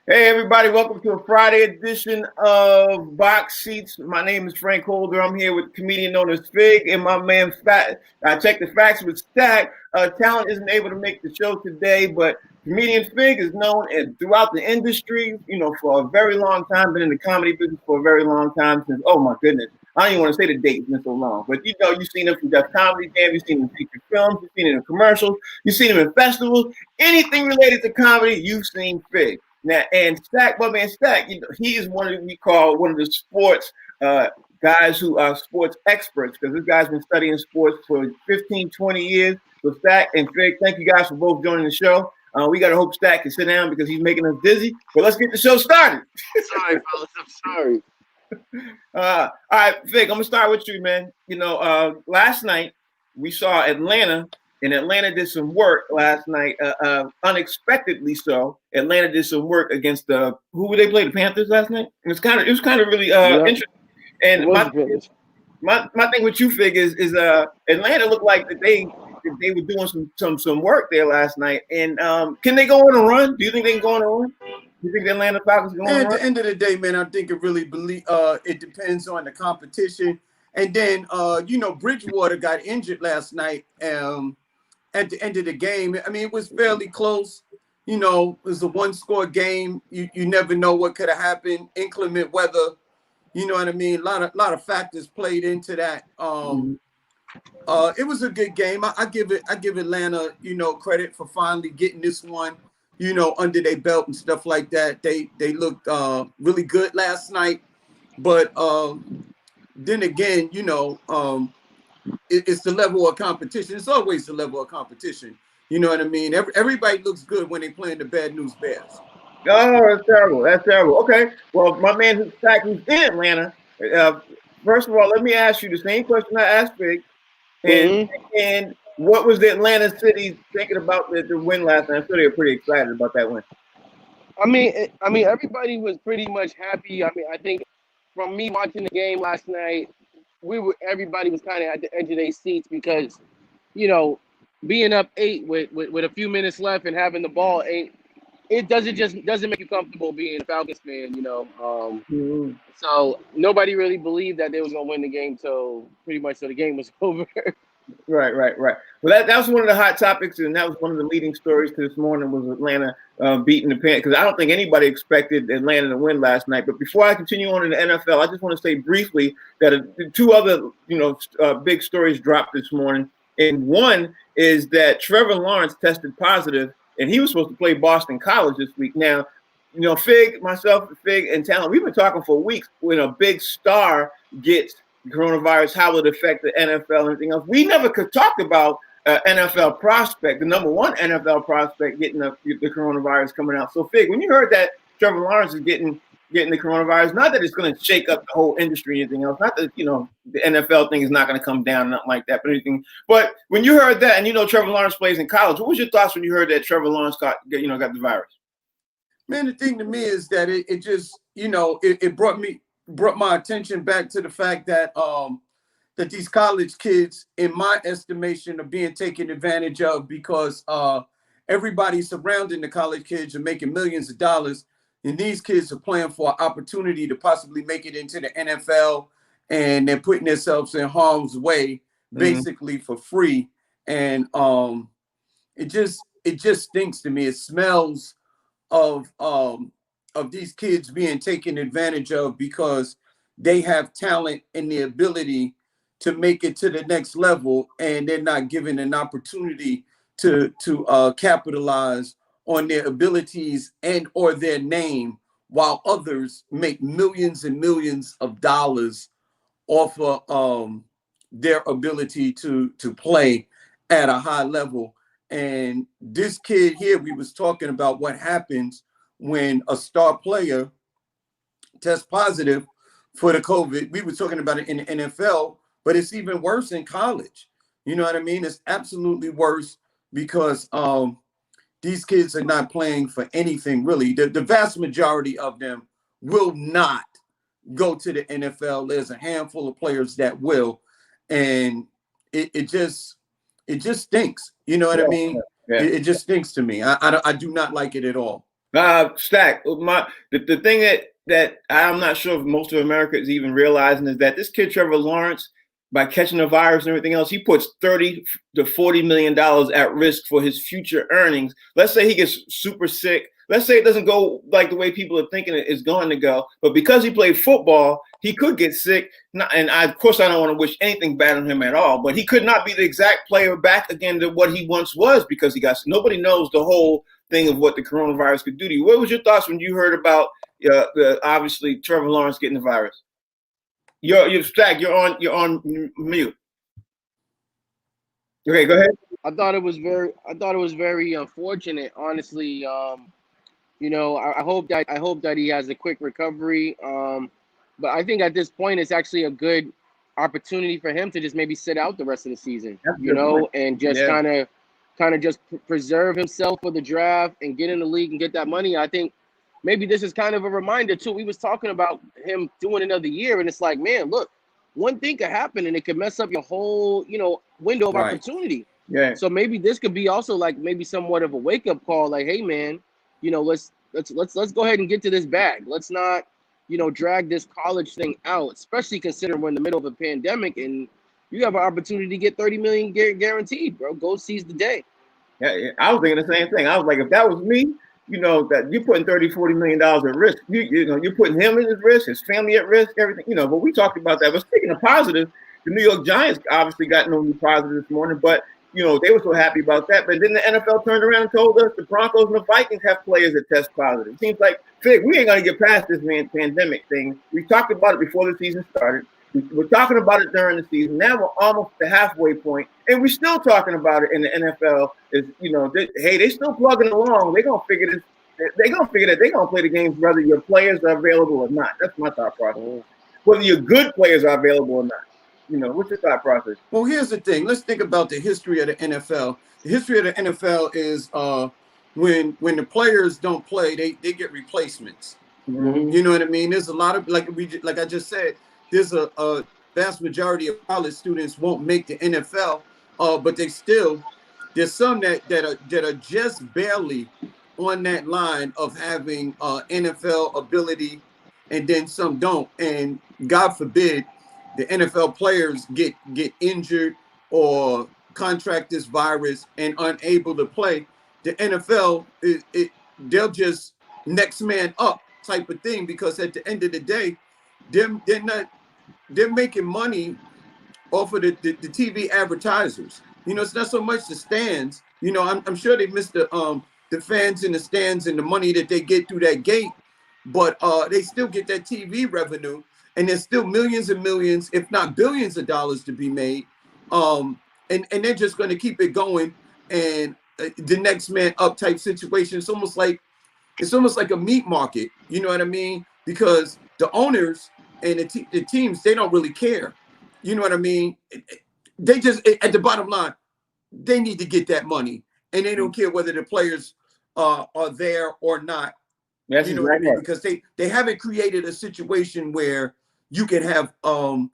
Hey everybody, welcome to a Friday edition of Box Seats. My name is Frank Holder. I'm here with a comedian known as Fig and my man Fat. I checked the facts with Stack. Talent isn't able to make the show today, but comedian Fig is known throughout the industry, for a very long time, been in the comedy business for a very long time since, oh my goodness. I don't even want to say the date, it's been so long. But you've seen him from Def Comedy Jam, you've seen him in feature films, you've seen him in commercials, you've seen him in festivals. Anything related to comedy, you've seen Fig. Now, and Stack, my man Stack, he is we call one of the sports guys who are sports experts because this guy's been studying sports for 15, 20 years. So Stack and Fig, thank you guys for both joining the show. We got to hope Stack can sit down because he's making us dizzy. But let's get the show started. Sorry, fellas. I'm sorry. All right, Fig, I'm going to start with you, man. Last night we saw Atlanta. And Atlanta did some work last night, unexpectedly so. Atlanta did some work against who would they play? The Panthers last night. It was kind of really interesting. And my thing with you, Fig, is Atlanta looked like that they were doing some work there last night. And can they go on a run? Do you think they can go on a run? Do you think the Atlanta Falcons can go on a run? At the end of the day, man, I think it really it depends on the competition. And then Bridgewater got injured last night. At the end of the game, I mean, it was fairly close. It was a one-score game. You never know what could have happened. Inclement weather, you know what I mean? A lot of factors played into that. It was a good game. I give Atlanta, credit for finally getting this one, under their belt and stuff like that. They looked really good last night, but then again, it's the level of competition. It's always the level of competition. You know what I mean? Everybody looks good when they playing the Bad News Bears. Oh, that's terrible. That's terrible. Okay. Well, my man who's in Atlanta. First of all, let me ask you the same question I asked Big. And what was the Atlanta City thinking about the win last night? I'm sure they were pretty excited about that win. I mean, everybody was pretty much happy. I mean, I think from me watching the game last night, everybody was kind of at the edge of their seats because, being up 8 with a few minutes left and having the ball 8, it doesn't make you comfortable being a Falcons fan, So nobody really believed that they was gonna win the game till the game was over. Right. Well, that was one of the hot topics, and that was one of the leading stories to this morning was Atlanta beating the Panthers. Because I don't think anybody expected Atlanta to win last night. But before I continue on in the NFL, I just want to say briefly that two other big stories dropped this morning, and one is that Trevor Lawrence tested positive, and he was supposed to play Boston College this week. Now, Fig, and Talent, we've been talking for weeks when a big star gets coronavirus, how will it affect the NFL and everything else. We never could talk about NFL prospect, the number one NFL prospect getting the coronavirus coming out. So Fig, when you heard that Trevor Lawrence is getting the coronavirus, not that it's going to shake up the whole industry or anything else, not that, the NFL thing is not going to come down, nothing like that, but anything. But when you heard that, and Trevor Lawrence plays in college, what was your thoughts when you heard that Trevor Lawrence got the virus? Man, the thing to me is that it just, it brought my attention back to the fact that that these college kids, in my estimation, are being taken advantage of because everybody surrounding the college kids are making millions of dollars, and these kids are playing for an opportunity to possibly make it into the NFL, and they're putting themselves in harm's way basically for free. And it just stinks to me. It smells of these kids being taken advantage of because they have talent and the ability to make it to the next level, and they're not given an opportunity to capitalize on their abilities and or their name, while others make millions and millions of dollars off of their ability to play at a high level. And this kid here, we was talking about what happens when a star player tests positive for the COVID. We were talking about it in the NFL, but it's even worse in college. You know what I mean? It's absolutely worse because these kids are not playing for anything really. The vast majority of them will not go to the NFL. There's a handful of players that will, and it just stinks. You know what I mean? Yeah. It just stinks to me. I do not like it at all. Stack. The thing that I'm not sure if most of America is even realizing is that this kid Trevor Lawrence, by catching the virus and everything else, he puts $30 to $40 million at risk for his future earnings. Let's say he gets super sick. Let's say it doesn't go like the way people are thinking it is going to go. But because he played football, he could get sick. And of course, I don't want to wish anything bad on him at all. But he could not be the exact player back again to what he once was because he got. Nobody knows the whole thing of what the coronavirus could do to you. What was your thoughts when you heard about obviously Trevor Lawrence getting the virus? You're Stack. You're on mute. Okay, go ahead. I thought it was very unfortunate, honestly. I hope that he has a quick recovery. But I think at this point it's actually a good opportunity for him to just maybe sit out the rest of the season, and just kind of just preserve himself for the draft and get in the league and get that money. I think maybe this is kind of a reminder too. We was talking about him doing another year, and it's like, man, look, one thing could happen and it could mess up your whole, window of opportunity. Yeah. So maybe this could be also like maybe somewhat of a wake up call. Like, hey, man, let's go ahead and get to this bag. Let's not, drag this college thing out, especially considering we're in the middle of a pandemic and you have an opportunity to get 30 million guaranteed, bro. Go seize the day. Yeah, I was thinking the same thing. I was like, if that was me, that you're putting $30-40 million at risk. You're putting him at risk, his family at risk, everything. But we talked about that. But speaking of positive, the New York Giants obviously got no new positive this morning, but they were so happy about that. But then the NFL turned around and told us the Broncos and the Vikings have players that test positive. It seems like, Fig, we ain't gonna get past this pandemic thing. We talked about it before the season started. We're talking about it during the season. Now we're almost at the halfway point, and we're still talking about it in the NFL. They're still plugging along. They're gonna figure this. They're gonna figure that they're gonna play the games whether your players are available or not. That's my thought process. Whether your good players are available or not. What's your thought process? Well, here's the thing. Let's think about the history of the NFL. The history of the NFL is when the players don't play, they get replacements. Mm-hmm. You know what I mean? There's a lot of like I just said. There's a vast majority of college students won't make the NFL, but there's some that are just barely on that line of having NFL ability, and then some don't. And God forbid the NFL players get injured or contract this virus and unable to play. The NFL they'll just next man up type of thing, because at the end of the day, they're making money off of the TV advertisers. It's not so much the stands. I'm sure they miss the fans in the stands and the money that they get through that gate, but they still get that TV revenue, and there's still millions and millions, if not billions of dollars to be made. And they're just going to keep it going, and the next man up type situation. It's almost like a meat market. You know what I mean? Because the owners and the teams, they don't really care. You know what I mean? They just, at the bottom line, they need to get that money, and they don't care whether the players are there or not. That's what I mean? Because they haven't created a situation where you can have a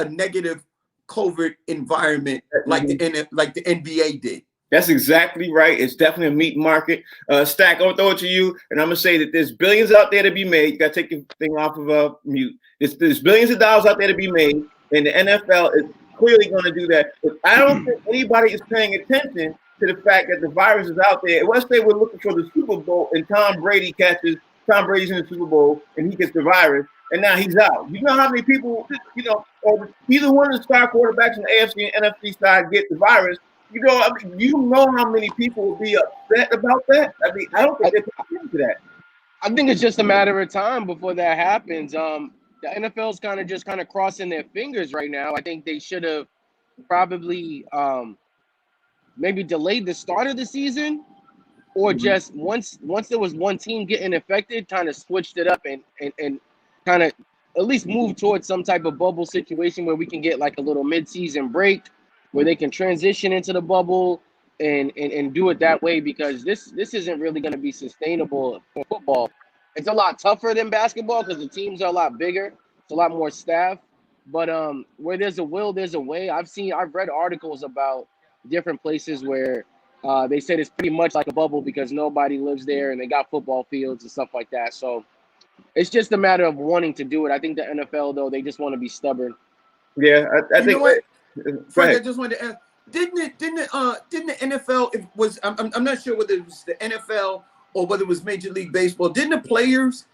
negative COVID environment like the NBA did. That's exactly right. It's definitely a meat market. Stack, I'll throw it to you, and I'm gonna say that there's billions out there to be made. You gotta take your thing off of mute. There's billions of dollars out there to be made, and the NFL is clearly going to do that. But I don't think anybody is paying attention to the fact that the virus is out there. Let's say we're looking for the Super Bowl, and Tom Brady's in the Super Bowl, and he gets the virus, and now he's out. You know how many people, either one of the star quarterbacks on the AFC and NFC side get the virus. You know how many people will be upset about that? I mean, I don't think they're paying attention to that. I think it's just a matter of time before that happens. The NFL's kind of crossing their fingers right now. I think they should have probably maybe delayed the start of the season, or just once there was one team getting affected, kind of switched it up and kind of at least move towards some type of bubble situation where we can get like a little mid-season break where they can transition into the bubble and do it that way, because this isn't really going to be sustainable for football. It's a lot tougher than basketball because the teams are a lot bigger. It's a lot more staff. But where there's a will, there's a way. I've read articles about different places where They said it's pretty much like a bubble because nobody lives there and they got football fields and stuff like that. So it's just a matter of wanting to do it. I think the NFL, though, they just want to be stubborn. Yeah, I You think. know what, Go Frank? I ahead. just wanted to ask. Didn't the NFL? It was. I'm not sure whether it was the NFL or whether it was Major League Baseball. Didn't the players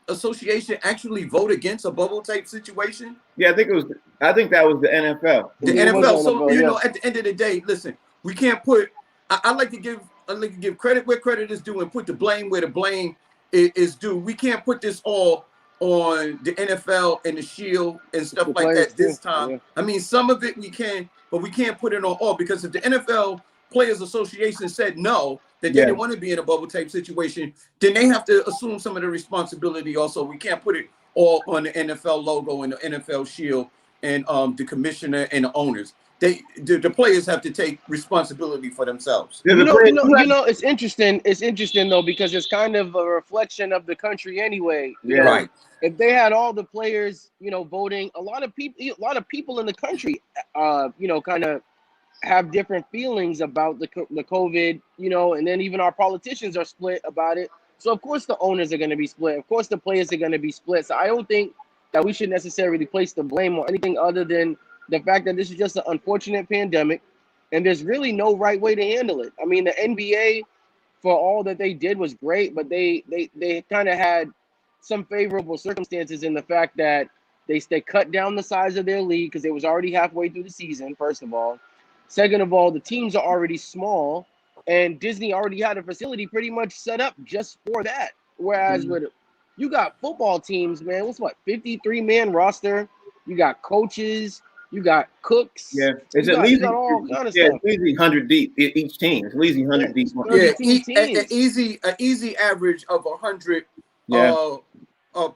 association actually vote against a bubble type situation? Yeah, I think it was. I think that was the NFL. The It was NFL. the So NFL, yeah. at the end of the day, listen, we can't put. I like to give credit where credit is due and put the blame where the blame is due. We can't put this all on the NFL and the Shield and stuff The like players that this too, time. yeah. I mean, some of it we can, but we can't put it on all because if the NFL Players Association said no, that they didn't want to be in a bubble type situation, then they have to assume some of the responsibility also. We can't put it all on the NFL logo and the NFL Shield and the commissioner and the owners. The players have to take responsibility for themselves. Yeah, the players, It's interesting. It's interesting though because it's kind of a reflection of the country anyway. You know, Right. if they had all the players, voting, a lot of people in the country, kind of have different feelings about the COVID, and then even our politicians are split about it. So of course the owners are going to be split. Of course the players are going to be split. So I don't think that we should necessarily place the blame on anything other than the fact that this is just an unfortunate pandemic, and there's really no right way to handle it. I mean, the NBA, for all that they did, was great, but they kind of had some favorable circumstances in the fact that they cut down the size of their league because it was already halfway through the season, first of all. Second of all, the teams are already small, and Disney already had a facility pretty much set up just for that. Whereas with you got football teams, man, 53-man roster. You got coaches, you got cooks. yeah, it's you at least got all kind of yeah, stuff. it's easy 100 deep each team. It's easy 100 deep. Yeah, 32 teams. an easy average of 100 Yeah.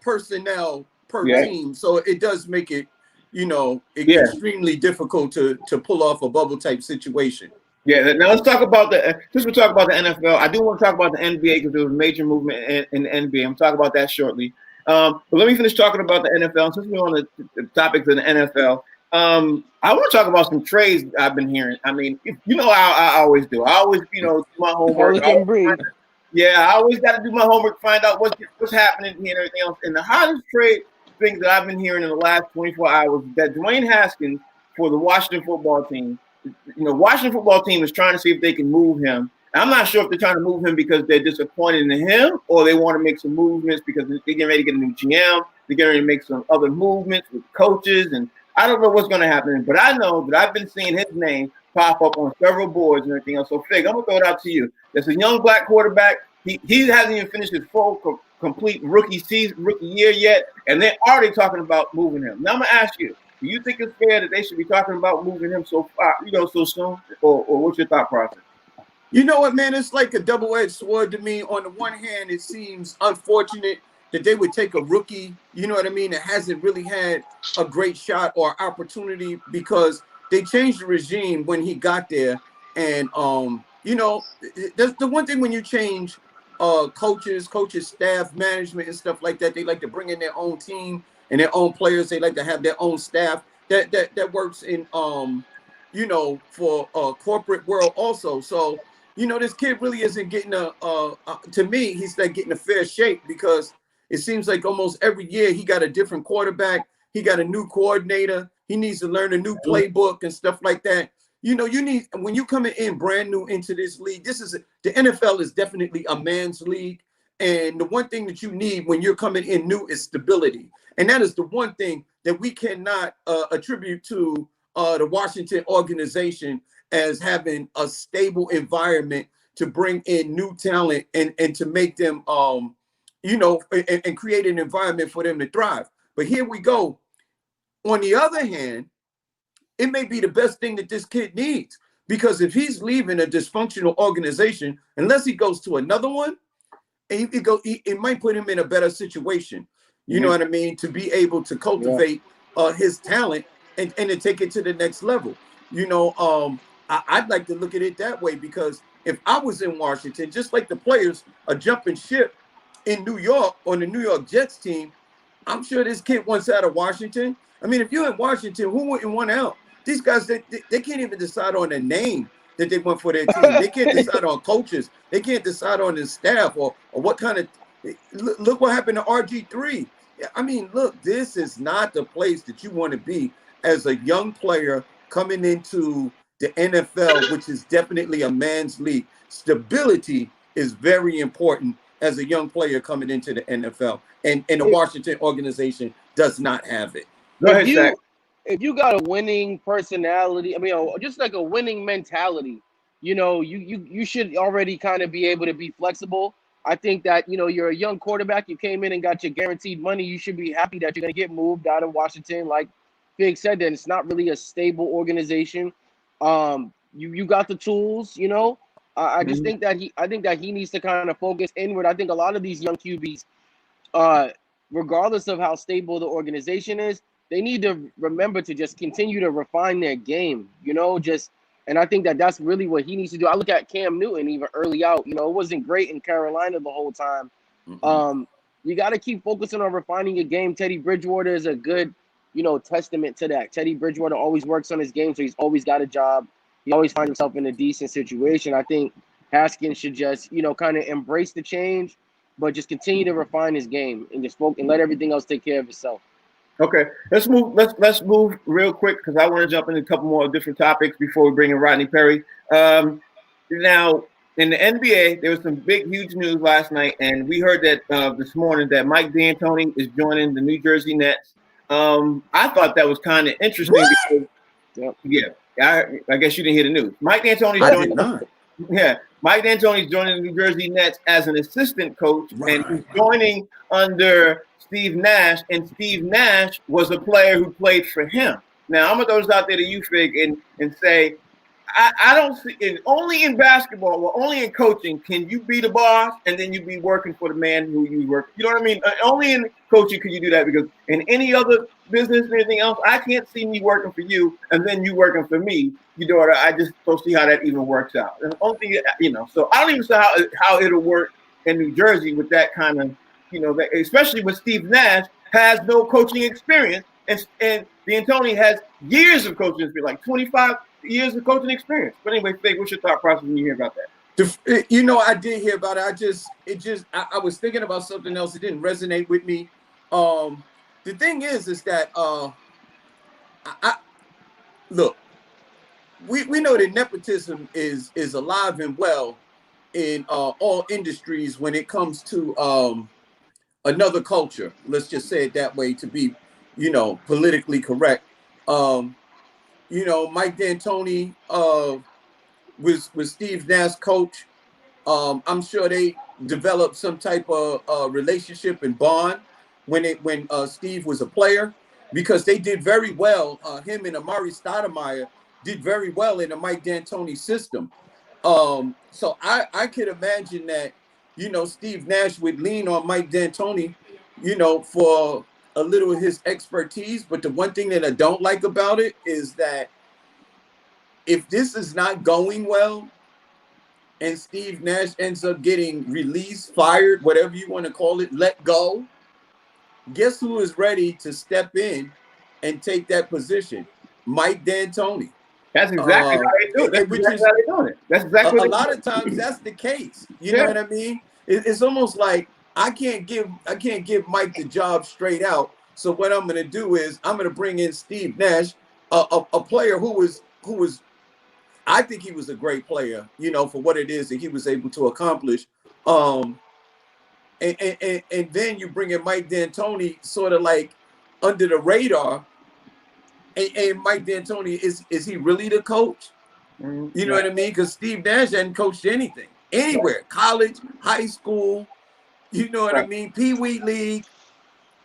personnel per Yeah. team. So it does make it, Yeah. extremely difficult to pull off a bubble type situation. Yeah, now let's talk about since we're talking about the NFL, I do want to talk about the NBA because there was a major movement in the NBA. I'm talking about that shortly. But let me finish talking about the NFL. Since we're on the topics of the NFL, I want to talk about some trades I've been hearing. I mean, you know how I always do. I always, do my homework. I always got to do my homework, find out what's happening here and everything else. And the hottest trade things that I've been hearing in the last 24 hours is that Dwayne Haskins for the Washington football team. Washington football team is trying to see if they can move him. I'm not sure if they're trying to move him because they're disappointed in him or they want to make some movements because they're getting ready to get a new GM. They're getting ready to make some other movements with coaches. And I don't know what's going to happen. But I know that I've been seeing his name pop up on several boards and everything else. So, Fig, I'm going to throw it out to you. There's a young black quarterback. He hasn't even finished his full complete rookie year yet. And they're already talking about moving him. Now, I'm going to ask you. Do you think it's fair that they should be talking about moving him so far, so soon? Or what's your thought process? You know what, man? It's like a double-edged sword to me. On the one hand, it seems unfortunate that they would take a rookie, you know what I mean, that hasn't really had a great shot or opportunity because they changed the regime when he got there. And, that's the one thing when you change coaches, staff, management, and stuff like that, they like to bring in their own team and their own players. They like to have their own staff that works in for corporate world also. So this kid really isn't getting to me he's not getting a fair shake because it seems like almost every year he got a different quarterback, he got a new coordinator, he needs to learn a new playbook and stuff like that. You need, when you coming in brand new into this league, the NFL is definitely a man's league. And the one thing that you need when you're coming in new is stability. And that is the one thing that we cannot attribute to the Washington organization as having a stable environment to bring in new talent and to make them, and create an environment for them to thrive. But here we go. On the other hand, it may be the best thing that this kid needs because if he's leaving a dysfunctional organization, unless he goes to another one, and it might put him in a better situation. You know what I mean? To be able to cultivate his talent and to take it to the next level. I'd like to look at it that way because if I was in Washington, just like the players are jumping ship in New York on the New York Jets team, I'm sure this kid wants out of Washington. I mean, if you're in Washington, who wouldn't want out? These guys, they can't even decide on a name that they want for their team. They can't decide on coaches. They can't decide on the staff or what kind of. Look what happened to RG3. I mean, look, this is not the place that you want to be as a young player coming into the NFL, which is definitely a man's league. Stability is very important as a young player coming into the NFL, and the Washington organization does not have it. Go ahead, Shaq. If you got a winning personality, I mean, just like a winning mentality, you should already kind of be able to be flexible. I think that, you're a young quarterback. You came in and got your guaranteed money. You should be happy that you're going to get moved out of Washington. Like Big said, that it's not really a stable organization. You got the tools, I just think that he needs to kind of focus inward. I think a lot of these young QBs, regardless of how stable the organization is, they need to remember to just continue to refine their game, and I think that that's really what he needs to do. I look at Cam Newton even early out, it wasn't great in Carolina the whole time. You got to keep focusing on refining your game. Teddy Bridgewater is a good, testament to that. Teddy Bridgewater always works on his game, so he's always got a job. He always finds himself in a decent situation. I think Haskins should just, kind of embrace the change, but just continue to refine his game and just focus and let everything else take care of itself. Okay, let's move. Let's move real quick because I want to jump into a couple more different topics before we bring in Rodney Perry. Now, in the NBA, there was some big, huge news last night, and we heard that this morning that Mike D'Antoni is joining the New Jersey Nets. I thought that was kind of interesting because, I guess you didn't hear the news. Mike D'Antoni's joining. Yeah, Mike D'Antoni's joining the New Jersey Nets as an assistant coach, and he's joining under Steve Nash, and Steve Nash was a player who played for him. Now, I'm going to throw this out there to you, Fig, and say, I don't see, only in basketball or only in coaching can you be the boss and then you be working for the man who you work. You know what I mean? Only in coaching can you do that, because in any other business or anything else, I can't see me working for you and then you working for me. I just don't see how that even works out. And the only thing, so I don't even see how it'll work in New Jersey with that kind of, especially when Steve Nash has no coaching experience and D'Antoni has years of coaching experience, like 25 years of coaching experience. But anyway, Fig, what's your thought process when you hear about that? I did hear about it. I was thinking about something else. It didn't resonate with me. The thing is that look, we know that nepotism is alive and well in all industries when it comes to another culture. Let's just say it that way to be, politically correct. Mike D'Antoni was Steve Nash's coach. I'm sure they developed some type of relationship and bond when Steve was a player, because they did very well. Him and Amari Stoudemire did very well in the Mike D'Antoni system. So I could imagine that, Steve Nash would lean on Mike D'Antoni, for a little of his expertise. But the one thing that I don't like about it is that if this is not going well and Steve Nash ends up getting released, fired, whatever you want to call it, let go, guess who is ready to step in and take that position? Mike D'Antoni. That's exactly how they do it. That's exactly how they're doing it. That's exactly a lot of times that's the case. You know what I mean? It's almost like I can't give Mike the job straight out. So what I'm going to do is I'm going to bring in Steve Nash, a player who was I think he was a great player, for what it is that he was able to accomplish. And then you bring in Mike D'Antoni sort of like under the radar. And Mike D'Antoni, is he really the coach? You know what I mean? Because Steve Nash hadn't coached anything, anywhere, college, high school, you know what I mean? Pee Wee League.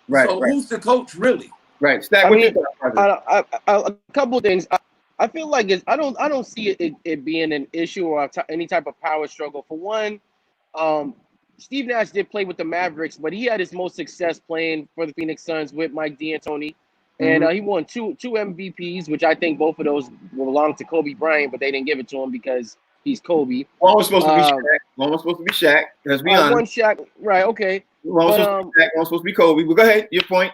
Right. So who's the coach really? Right. Stack, a couple of things. I feel like I don't see it being an issue or any type of power struggle. For one, Steve Nash did play with the Mavericks, but he had his most success playing for the Phoenix Suns with Mike D'Antoni. And he won two MVPs, which I think both of those belong to Kobe Bryant, but they didn't give it to him because he's Kobe. One was supposed to be Shaq. One was supposed to be Shaq. Let's be honest. One Shaq, right? Okay. One was supposed to be Shaq. One was supposed to be Kobe. But go ahead, your point.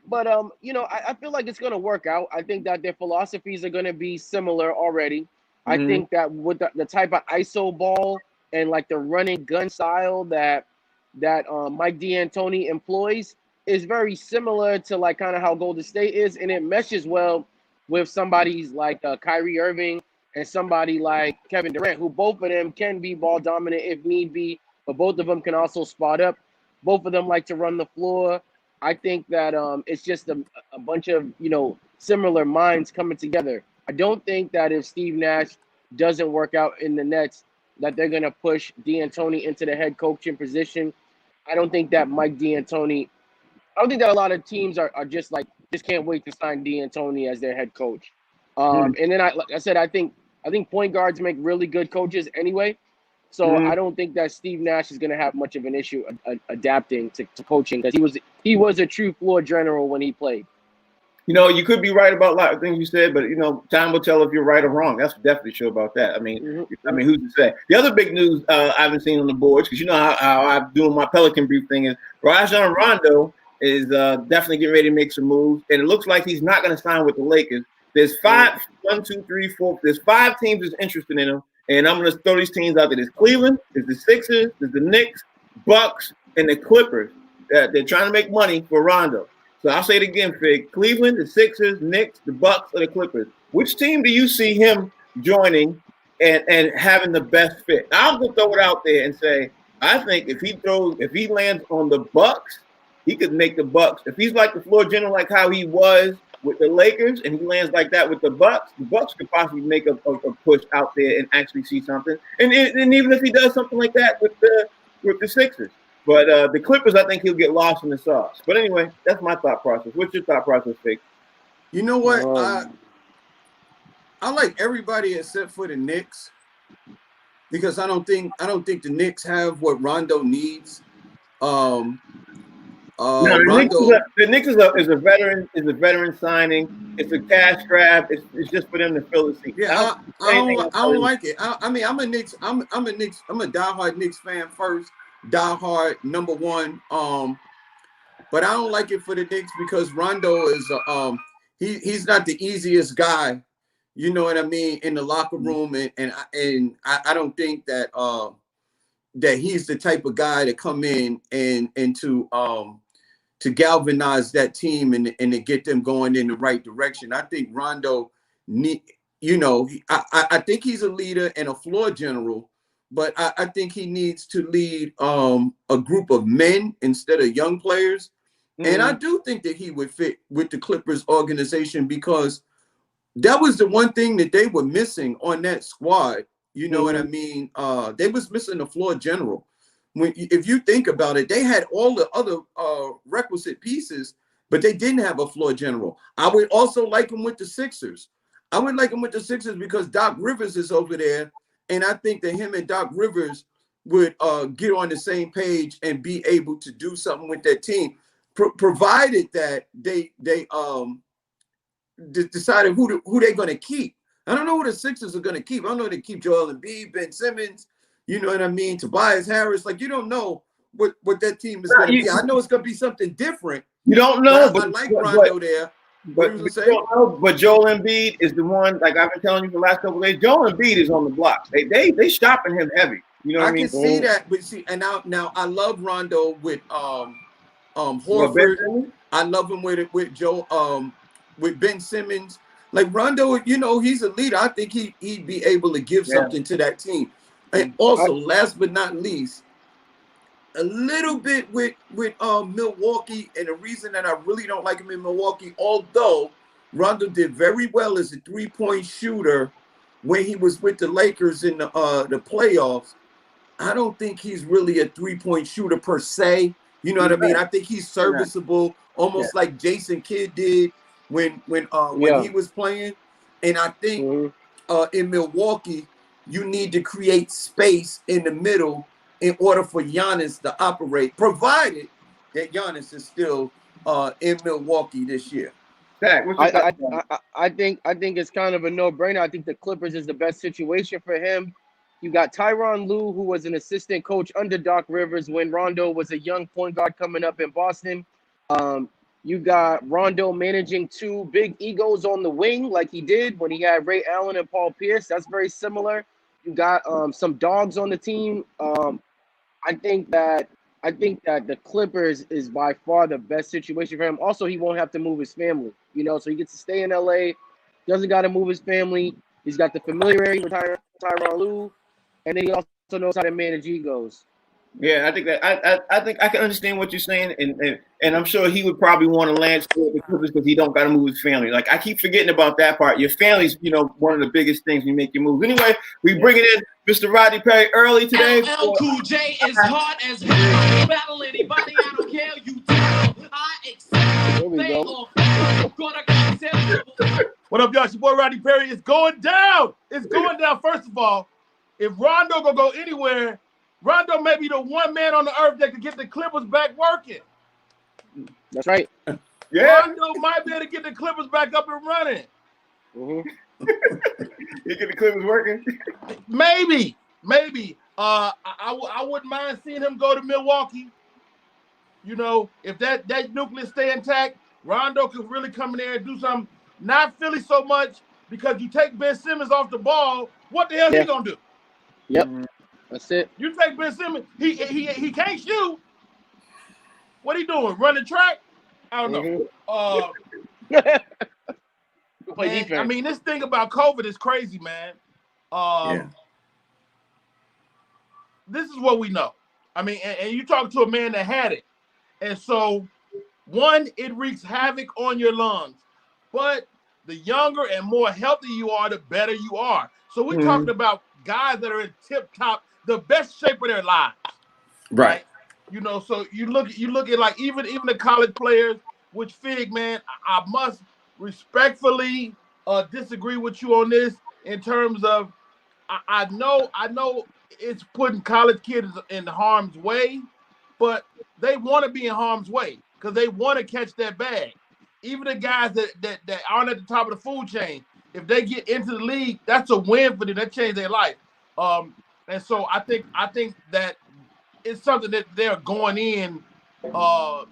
But I feel like it's gonna work out. I think that their philosophies are gonna be similar already. I think that with the type of ISO ball and like the running gun style that Mike D'Antoni employs is very similar to like kind of how Golden State is, and it meshes well with somebody's like Kyrie Irving and somebody like Kevin Durant, who both of them can be ball dominant if need be, but both of them can also spot up. Both of them like to run the floor. I think that it's just a bunch of similar minds coming together. I don't think that if Steve Nash doesn't work out in the Nets, that they're gonna push D'Antoni into the head coaching position. I don't think that Mike D'Antoni. I don't think that a lot of teams are just can't wait to sign D'Antoni as their head coach. And then like I said, I think point guards make really good coaches anyway. So I don't think that Steve Nash is going to have much of an issue adapting to coaching, because he was a true floor general when he played. You could be right about a lot of things you said, but time will tell if you're right or wrong. That's definitely sure about that. I mean, who's to say? The other big news I haven't seen on the boards, because how I'm doing my Pelican brief thing, is Rajon Rondo is definitely getting ready to make some moves, and it looks like he's not going to sign with the Lakers. There's 5 teams that's interested in him, and I'm going to throw these teams out there. There's Cleveland, there's the Sixers, there's the Knicks, Bucks, and the Clippers. They're trying to make money for Rondo. So I'll say it again, Fig. Cleveland, the Sixers, Knicks, the Bucks, or the Clippers. Which team do you see him joining and having the best fit? I'm going to throw it out there and say, I think if he lands on the Bucks, he could make the Bucks. If he's like the floor general, like how he was with the Lakers, and he lands like that with the Bucks could possibly make a push out there and actually see something. And even if he does something like that with the Sixers. But the Clippers, I think he'll get lost in the sauce. But anyway, that's my thought process. What's your thought process, Fake? You know what? I like everybody except for the Knicks, because I don't think the Knicks have what Rondo needs. The Knicks is a veteran signing. It's a cash grab. It's just for them to fill the seat. Yeah, I don't like it. I mean, I'm a diehard Knicks fan first, diehard number one. But I don't like it for the Knicks because Rondo is he's not the easiest guy. You know what I mean, in the locker room, and I don't think that that he's the type of guy to come in and to galvanize that team and to get them going in the right direction. I think Rondo I think he's a leader and a floor general, but I think he needs to lead a group of men instead of young players. And I do think that he would fit with the Clippers organization, because that was the one thing that they were missing on that squad. You know what I mean? They was missing the floor general. If you think about it, they had all the other requisite pieces, but they didn't have a floor general. I would also like him with the Sixers. I would like him with the Sixers because Doc Rivers is over there, and I think that him and Doc Rivers would get on the same page and be able to do something with that team, provided that they decided who they're going to keep. I don't know who the Sixers are going to keep. I don't know if they keep Joel Embiid, Ben Simmons, you know what I mean, Tobias Harris. Like, you don't know what that team is going to be. I know it's going to be something different. You don't know. But I like Rondo there. But Joel Embiid is the one, like I've been telling you for the last couple of days, Joel Embiid is on the block. They shopping him heavy. You know what I mean? I can see that, but see, and now I love Rondo with Horford. I love him with Joe with Ben Simmons. Like Rondo, he's a leader. I think he'd be able to give something to that team. And also, last but not least, a little bit with Milwaukee, and the reason that I really don't like him in Milwaukee, although Rondo did very well as a three-point shooter when he was with the Lakers in the playoffs, I don't think he's really a three-point shooter per se. You know what I mean? I think he's serviceable, almost like Jason Kidd did when he was playing. And I think in Milwaukee, you need to create space in the middle in order for Giannis to operate, provided that Giannis is still in Milwaukee this year. I think it's kind of a no-brainer. I think the Clippers is the best situation for him. You got Tyronn Lue, who was an assistant coach under Doc Rivers when Rondo was a young point guard coming up in Boston. You got Rondo managing two big egos on the wing, like he did when he had Ray Allen and Paul Pierce. That's very similar. You got some dogs on the team. I think that the Clippers is by far the best situation for him. Also, he won't have to move his family, so he gets to stay in LA. Doesn't got to move his family. He's got the familiarity with Tyronn Lue, and then he also knows how to manage egos. Yeah, I think that I think I can understand what you're saying, and I'm sure he would probably want to land still at the Clippers because he don't got to move his family. Like I keep forgetting about that part. Your family's one of the biggest things when you make your move. Anyway, we bringing in Mr. Rodney Perry early today. LL Cool J is hard as hell. Battle anybody, I don't care. You tell. I accept. There we go. What up, y'all? It's your boy Rodney Perry. It's going down. It's going down. First of all, if Rondo gonna go anywhere, Rondo may be the one man on the earth that can get the Clippers back working. That's right. Yeah, Rondo might be able to get the Clippers back up and running. Mm-hmm. You get the Clippers working. Maybe. I wouldn't mind seeing him go to Milwaukee. If that nucleus stay intact, Rondo could really come in there and do something. Not Philly so much because you take Ben Simmons off the ball. What the hell he gonna do? Yep. That's it. You take Ben Simmons, he can't shoot. What he doing? Running track? I don't know. Play defense. I mean, this thing about COVID is crazy, man. This is what we know. I mean, and you talk to a man that had it. And so, one, it wreaks havoc on your lungs. But the younger and more healthy you are, the better you are. So we're talking about guys that are in tip-top, the best shape of their lives. Right. So you look at like even the college players, which Fig, man, I must respectfully disagree with you on this in terms of I know it's putting college kids in harm's way, but they want to be in harm's way because they want to catch that bag. Even the guys that aren't at the top of the food chain, if they get into the league, that's a win for them. That changed their life. And so I think that it's something that they're going in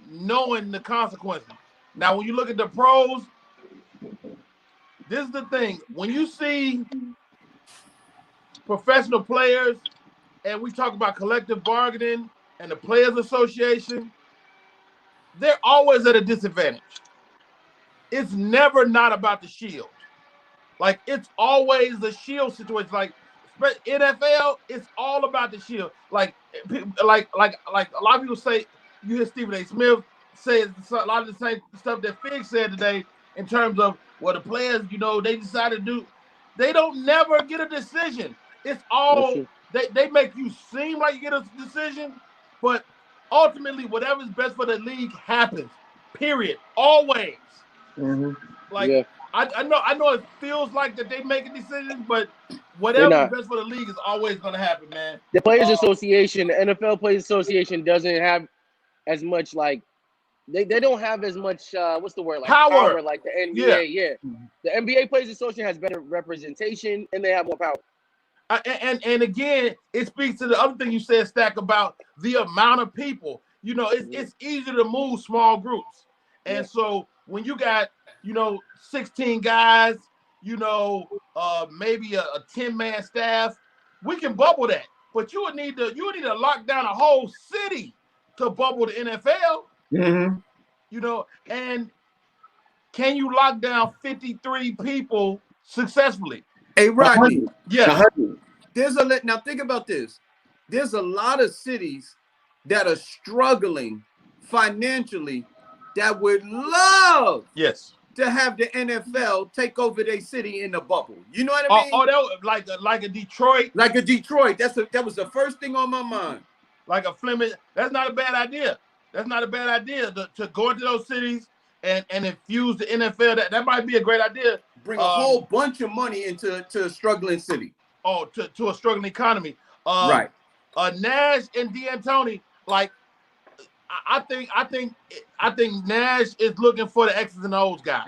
knowing the consequences. Now, when you look at the pros, this is the thing. When you see professional players, and we talk about collective bargaining and the Players Association, they're always at a disadvantage. It's never not about the shield. Like, it's always the shield situation. Like, NFL, it's all about the shield. Like a lot of people say, you hear Stephen A. Smith say a lot of the same stuff that Fig said today in terms of what the players, they decided to do. They don't never get a decision. It's all, they make you seem like you get a decision, but ultimately whatever's best for the league happens, period, always. I know it feels like that they making decisions, but whatever's best for the league is always going to happen, man. The Players Association, the NFL Players Association doesn't have as much they don't have as much what's the word, power like the NBA. Yeah. The NBA Players Association has better representation and they have more power. And again, it speaks to the other thing you said, Stack, about the amount of people. It's easy to move small groups, and so when you got 16 guys, maybe a 10-man staff, we can bubble that. But you would need to lock down a whole city to bubble the NFL. And can you lock down 53 people successfully? Hey, Rodney. Yeah. Now think about this. There's a lot of cities that are struggling financially that would love to have the NFL take over their city in the bubble. You know what I mean? That was like a Detroit. Like a Detroit. That was the first thing on my mind. Like a Fleming. That's not a bad idea. That's not a bad idea to go into those cities and infuse the NFL. That might be a great idea. Bring a whole bunch of money into a struggling city. To a struggling economy. Right. Nash and D'Antoni, like I think Nash is looking for the X's and O's guy.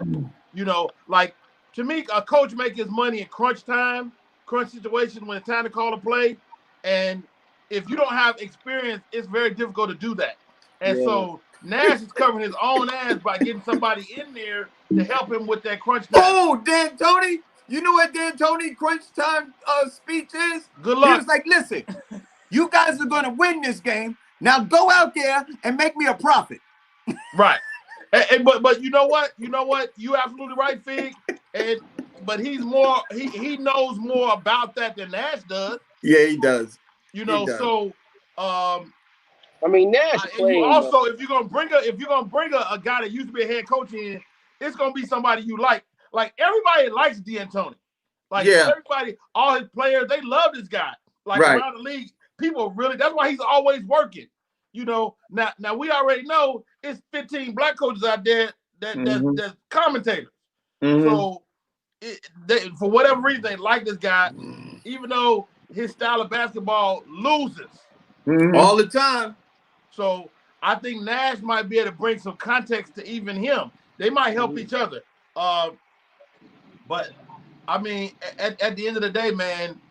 Like to me, a coach makes his money in crunch situation when it's time to call a play. And if you don't have experience, it's very difficult to do that. And so Nash is covering his own ass by getting somebody in there to help him with that crunch time. Oh, Dan Tony. You know what Dan Tony crunch time speech is? Good luck. He was like, listen, you guys are going to win this game. Now go out there and make me a profit. Right. But you know what? You absolutely right, Fig. But he knows more about that than Nash does. Yeah, he does. So I mean, Nash playing. You also, if you're gonna bring a guy that used to be a head coach in, it's gonna be somebody you like. Like everybody likes D'Antoni. Like everybody, all his players, they love this guy. Like around the league, people really. That's why he's always working. Now we already know it's 15 black coaches out there that's commentators. Mm-hmm. So for whatever reason, they like this guy, even though his style of basketball loses all the time. So I think Nash might be able to bring some context to even him. They might help each other. But I mean, at the end of the day, man,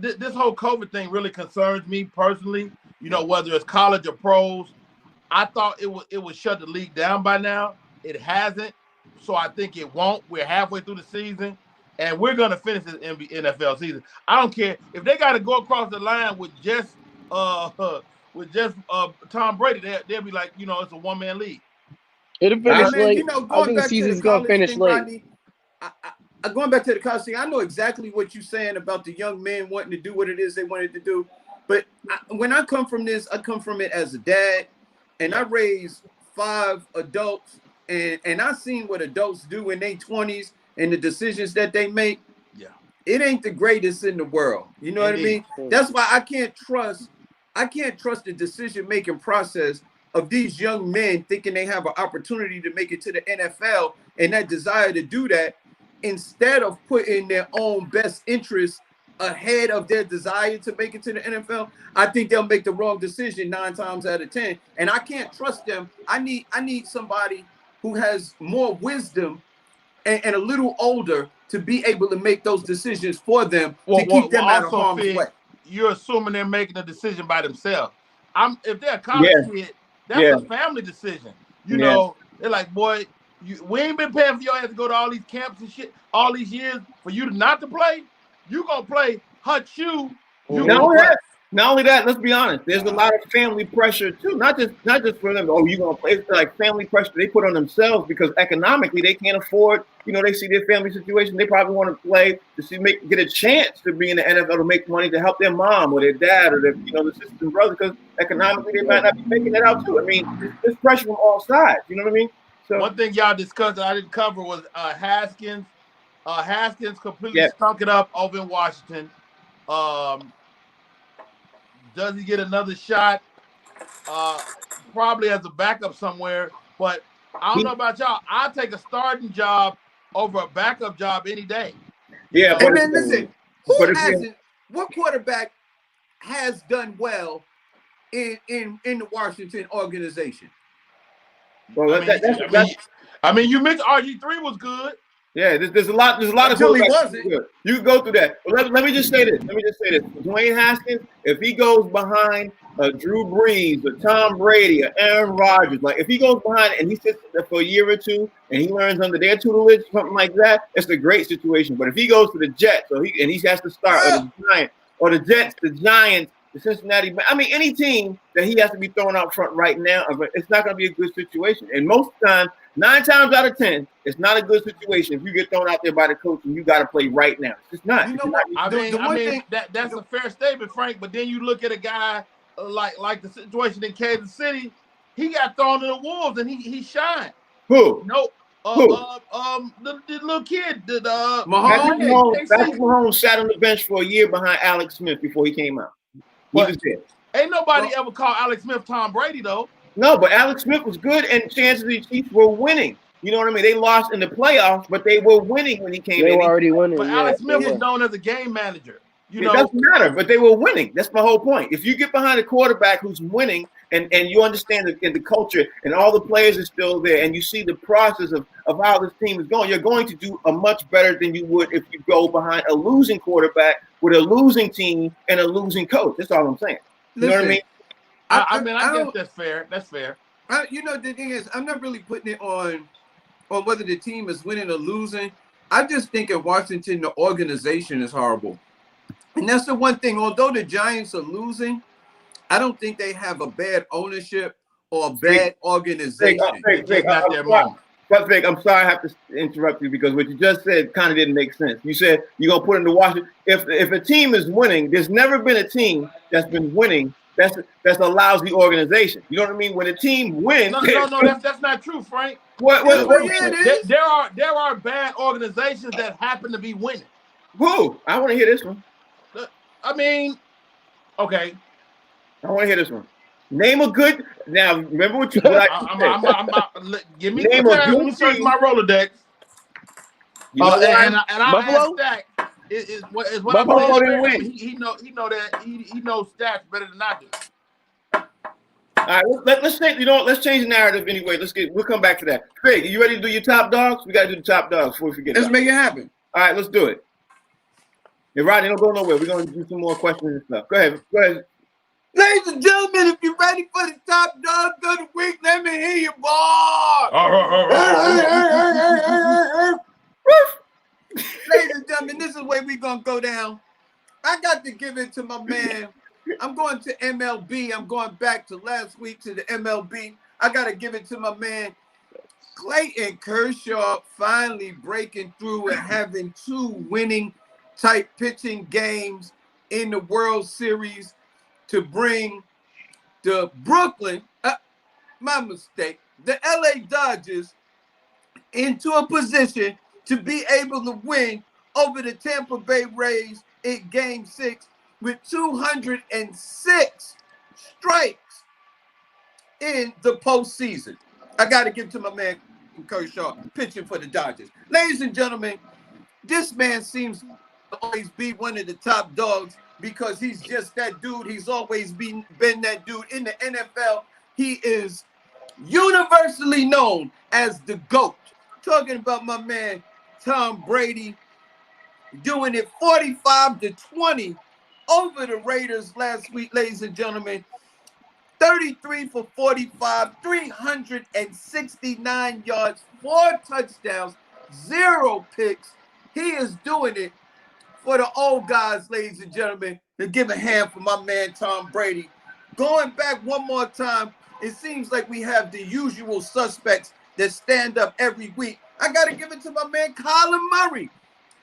this whole COVID thing really concerns me personally. Whether it's college or pros, I thought it would shut the league down by now. It hasn't, so I think it won't. We're halfway through the season, and we're gonna finish this NFL season. I don't care if they got to go across the line with just Tom Brady. They'll be like, it's a one-man league. It'll finish late. I think the season's gonna finish late. Rodney, going back to the college thing, I know exactly what you're saying about the young men wanting to do what it is they wanted to do. But when I come from this, I come from it as a dad, and I raised 5 adults, and I seen what adults do in their 20s and the decisions that they make. Yeah, it ain't the greatest in the world. You know what I mean? That's why I can't trust the decision-making process of these young men thinking they have an opportunity to make it to the NFL and that desire to do that instead of putting their own best interests ahead of their desire to make it to the NFL. I think they'll make the wrong decision 9 times out of 10. And I can't trust them. I need somebody who has more wisdom and a little older to be able to make those decisions for them to keep them out of harm's way. You're assuming they're making a decision by themselves. If they're a college kid, that's a family decision. They're like, boy, we ain't been paying for your ass to go to all these camps and shit all these years for you to not to play. You gonna play hut you. Not only that, let's be honest. There's a lot of family pressure too. Not just for them. Oh, you gonna play? It's like family pressure they put on themselves because economically they can't afford. They see their family situation. They probably want to play to get a chance to be in the NFL to make money to help their mom or their dad or their the sister and brother because economically they might not be making that out too. I mean, there's pressure from all sides. You know what I mean? So one thing y'all discussed that I didn't cover was Haskins. Haskins completely stunk it up over in Washington. Does he get another shot? Probably as a backup somewhere. But I don't know about y'all. I'll take a starting job over a backup job any day. Yeah. And then listen, what quarterback has done well in the Washington organization? Well, you mentioned RG3 was good. Yeah, there's a lot of quarterbacks. You can go through that. But let me just say this. Dwayne Haskins, if he goes behind Drew Brees or Tom Brady or Aaron Rodgers, like if he goes behind and he sits there for a year or two and he learns under their tutelage, something like that, it's a great situation. But if he goes to the Jets he has to start or the Jets, the Giants, the Cincinnati, any team that he has to be thrown out front right now, it's not going to be a good situation. And most of the time, 9 times out of 10, it's not a good situation if you get thrown out there by the coach and you got to play right now. It's just not. That's a fair statement, Frank. But then you look at a guy like the situation in Kansas City, he got thrown to the wolves and he shined. Who? No. The little kid, Mahomes. Patrick Mahomes sat on the bench for a year behind Alex Smith before he came out. Ain't nobody ever called Alex Smith Tom Brady though. No, but Alex Smith was good, and chances the Chiefs were winning. You know what I mean? They lost in the playoffs, but they were winning when he came in. They were already winning. But Alex Smith was known as a game manager. It doesn't matter, but they were winning. That's my whole point. If you get behind a quarterback who's winning and you understand the culture and all the players are still there and you see the process of how this team is going, you're going to do a much better than you would if you go behind a losing quarterback with a losing team and a losing coach. That's all I'm saying. You know what I mean? I guess that's fair. That's fair. The thing is, I'm not really putting it on whether the team is winning or losing. I just think in Washington, the organization is horrible. And that's the one thing. Although the Giants are losing, I don't think they have a bad ownership or a bad organization. But Vic, I'm sorry I have to interrupt you because what you just said kind of didn't make sense. You said you're going to put into Washington. If a team is winning, there's never been a team that's been winning that's a lousy organization. You know what I mean? When a team wins. No, that's not true, Frank. There are bad organizations that happen to be winning. Who? I want to hear this one. I mean, okay. I want to hear this one. Name a good. Now, remember what you. Give me some time. Let me search my Rolodex. And I asked Stack. Is what Buffalo I'm win. He knows stats better than I do. All right, let's change. Let's change the narrative anyway. We'll come back to that. Craig, are you ready to do your top dogs? We got to do the top dogs before we forget. Let's make it happen. All right, let's do it. Hey, Rodney, don't go nowhere. We're going to do some more questions and stuff. Go ahead. Ladies and gentlemen, if you're ready for the top dogs of the week, let me hear you, boy. Ladies and gentlemen, this is the way we're going to go down. I got to give it to my man. I'm going to MLB. I'm going back to last week to the MLB. I got to give it to my man, Clayton Kershaw, finally breaking through and having 2 winning type pitching games in the World Series to bring the Brooklyn, my mistake, the LA Dodgers into a position to be able to win over the Tampa Bay Rays in Game 6 with 206 strikes in the postseason. I got to give to my man Kershaw pitching for the Dodgers. Ladies and gentlemen, this man seems to always be one of the top dogs because he's just that dude. He's always been that dude in the NFL. He is universally known as the GOAT. Talking about my man Tom Brady doing it 45-20 over the Raiders last week, ladies and gentlemen. 33 for 45, 369 yards, 4 touchdowns, 0 picks. He is doing it for the old guys, ladies and gentlemen, to give a hand for my man Tom Brady. Going back one more time, it seems like we have the usual suspects that stand up every week. I got to give it to my man Kyler Murray,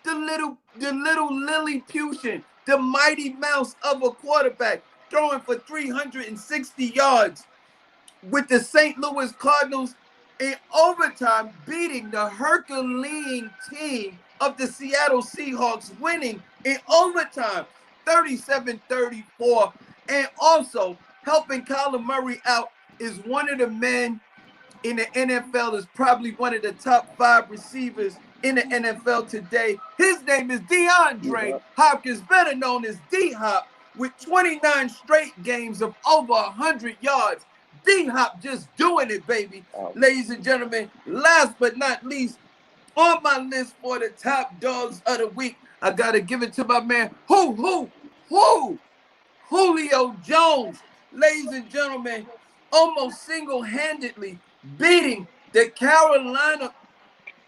the little Lilliputian, the mighty mouse of a quarterback, throwing for 360 yards with the St. Louis Cardinals in overtime, beating the Herculean team of the Seattle Seahawks, winning in overtime 37-34. And also helping Kyler Murray out is one of the men in the NFL, is probably one of the top 5 receivers in the NFL today. His name is DeAndre Hopkins, better known as D-Hop, with 29 straight games of over 100 yards. D-Hop just doing it, baby. Ladies and gentlemen, last but not least, on my list for the top dogs of the week, I got to give it to my man, Julio Jones. Ladies and gentlemen, almost single-handedly beating the Carolina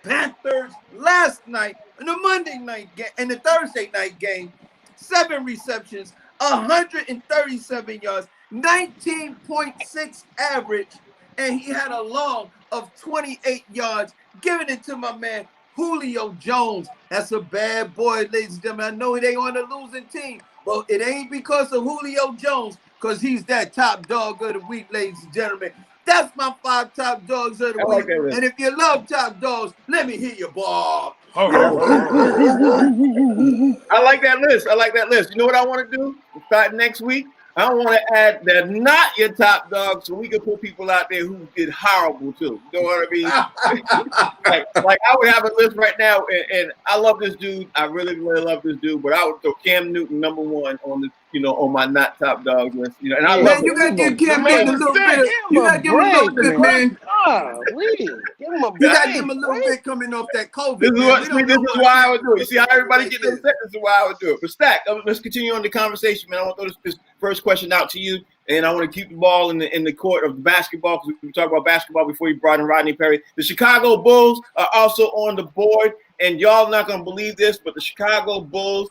Panthers last night in the Monday night game and the Thursday night game. 7 receptions, 137 yards, 19.6 average, and he had a long of 28 yards. Giving it to my man Julio Jones. That's a bad boy, ladies and gentlemen. I know they on a losing team, but it ain't because of Julio Jones, because he's that top dog of the week, ladies and gentlemen. That's my 5 top dogs of the week. And if you love top dogs, let me hear you, Bob. I like that list. You know what I want to do? Start next week. I want to add that not your top dog, so we can put people out there who did horrible too. You know what I mean? like I would have a list right now, and I love this dude. I really, really love this dude. But I would throw Cam Newton number 1 on the, on my not top dog list. And I love. You gotta give Cam Newton a little bit. You gotta give him a little bit, man. Give him a break. You gotta give him a little bit coming off that COVID. This is why I would do it. You see how everybody gets upset? This is why I would do it. But Stack, let's continue on the conversation, man. I want to throw this first question out to you. and I want to keep the ball in the court of basketball, because we talked about basketball before you brought in Rodney Perry. The Chicago Bulls are also on the board, and y'all not going to believe this, but the Chicago Bulls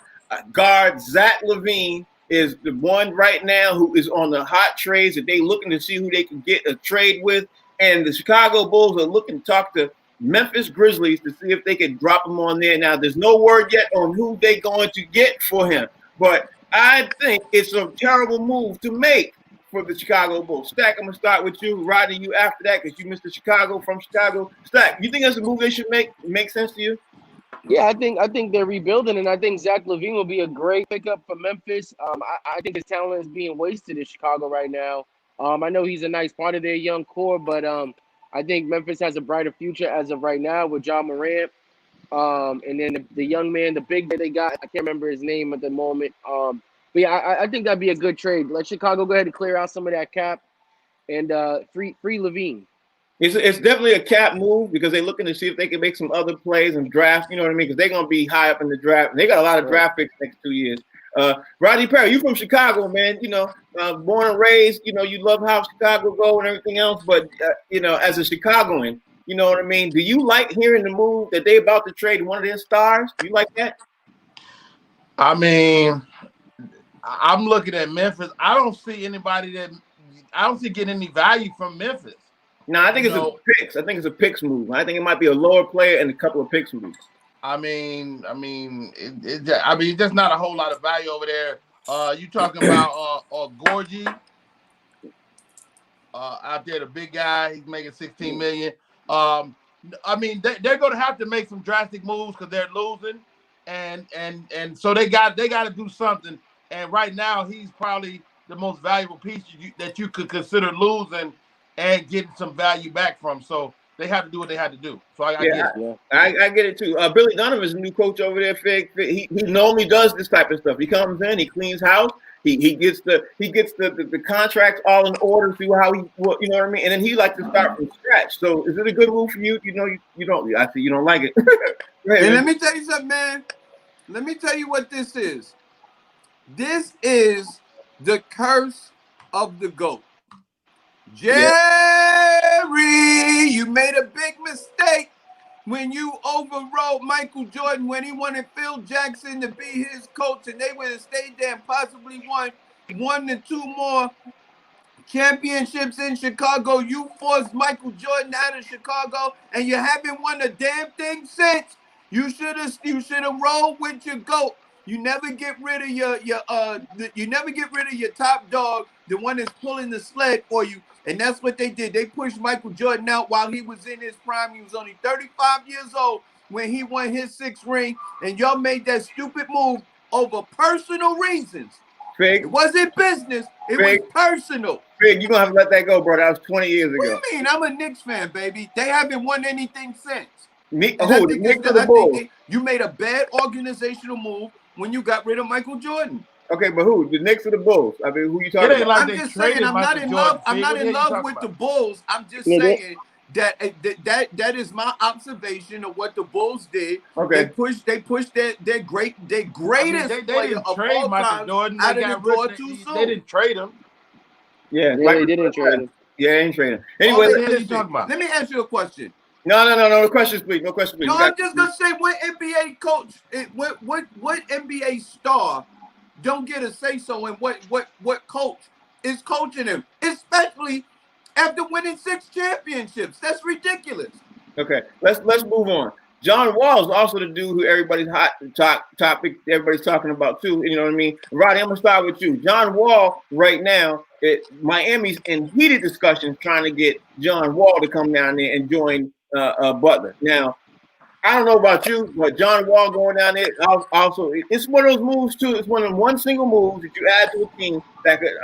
guard Zach LaVine is the one right now who is on the hot trades that they looking to see who they can get a trade with. And the Chicago Bulls are looking to talk to Memphis Grizzlies to see if they can drop him on there. Now, there's no word yet on who they're going to get for him, but I think it's a terrible move to make for the Chicago Bulls. Stack, I'm going to start with you. Rodney, you after that, because you Mr. Chicago from Chicago. Stack, you think that's a move they should make? Make sense to you? Yeah, I think they're rebuilding, and I think Zach LaVine will be a great pickup for Memphis. I think his talent is being wasted in Chicago right now. I know he's a nice part of their young core, but I think Memphis has a brighter future as of right now with John Morant. And then the young man, the big that they got, I can't remember his name at the moment. But yeah, I think that'd be a good trade. Let Chicago go ahead and clear out some of that cap and free LaVine. It's definitely a cap move because they're looking to see if they can make some other plays and draft. You know what I mean? Because they're going to be high up in the draft. They got a lot of draft picks next 2 years. Rodney Perry, you from Chicago, man. You know, born and raised. You know, you love how Chicago go and everything else. But you know, as a Chicagoan, you know what I mean? Do you like hearing the move that they about to trade one of their stars? Do you like that? I mean, I'm looking at Memphis. I don't see getting any value from Memphis. No, I think it's a picks. I think it's a picks move. I think it might be a lower player and a couple of picks moves. I mean, it's just not a whole lot of value over there. You talking about Gorgie out there, the big guy? He's making $16 million. I mean, they're going to have to make some drastic moves because they're losing, and so they got to do something. And right now, he's probably the most valuable piece that you could consider losing and getting some value back from. So they have to do what they had to do. So I get it. I get it too. Billy Donovan is a new coach over there. Fig. He normally does this type of stuff. He comes in, he cleans house, he gets the contracts all in order, see how you know what I mean, and then he likes to start from scratch. So is it a good move for you? You know, you don't. I see you don't like it. And let me tell you something, man. Let me tell you what this is. This is the curse of the GOAT. Jerry, you made a big mistake when you overrode Michael Jordan when he wanted Phil Jackson to be his coach, and they would have stayed there and possibly won 1 to 2 more championships in Chicago. You forced Michael Jordan out of Chicago, and you haven't won a damn thing since. You should have rolled with your GOAT. You never get rid of your top dog, the one that's pulling the sled for you. And that's what they did. They pushed Michael Jordan out while he was in his prime. He was only 35 years old when he won his 6th ring. And y'all made that stupid move over personal reasons. Fig. It wasn't business. It was personal. Fig, you're going to have to let that go, bro. That was 20 years ago. What do you mean? I'm a Knicks fan, baby. They haven't won anything since. The Knicks or the Bulls? You made a bad organizational move when you got rid of Michael Jordan. Okay, but who? The Knicks or the Bulls? I mean, who you talking about? I'm just saying, I'm not in love with the Bulls. I'm just saying that is my observation of what the Bulls did. Okay. They pushed their greatest player of all time out of the door too soon. They didn't trade him. Yeah, they didn't trade him. Yeah, they didn't trade him. Anyway, let me ask you a question. No. No questions, please. No questions, please. No, I'm just gonna say, what NBA coach, what NBA star don't get a say so in what coach is coaching him, especially after winning 6 championships. That's ridiculous. Okay, let's move on. John Wall is also the dude who everybody's hot topic. Everybody's talking about too. You know what I mean? Roddy, I'm gonna start with you. John Wall right now, Miami's in heated discussions trying to get John Wall to come down there and join Butler. Now, I don't know about you, but John Wall going down there also, it's one of those moves too. It's one single move that you add to a team that could,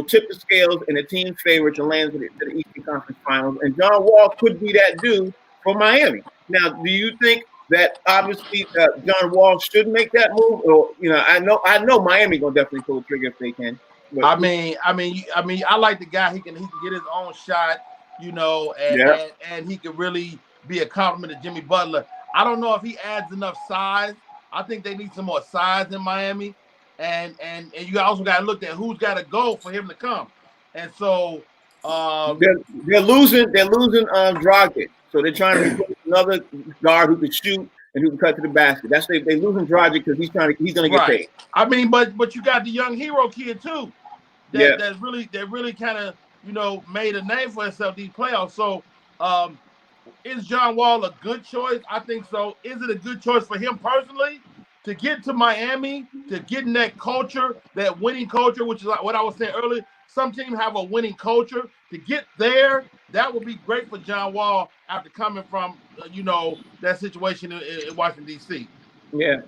tip the scales in a team's favor to land to the Eastern Conference Finals. And John Wall could be that dude for Miami. Now, do you think that obviously John Wall should make that move? Or I know Miami gonna definitely pull the trigger if they can. But, I mean, I like the guy. He can get his own shot, and he can really be a compliment to Jimmy Butler. I don't know if he adds enough size. I think they need some more size in Miami, and you also got to look at who's got to go for him to come. And so they're losing Dragic, so they're trying to replace another guard who could shoot and who can cut to the basket. That's they losing Dragic because he's going to get paid. I mean, but you got the young hero kid too, that really kind of made a name for himself these playoffs. So is John Wall a good choice? I think so. Is it a good choice for him personally to get to Miami, to get in that culture, that winning culture, which is like what I was saying earlier? Some teams have a winning culture. To get there, that would be great for John Wall after coming from, that situation in Washington, D.C. Yeah.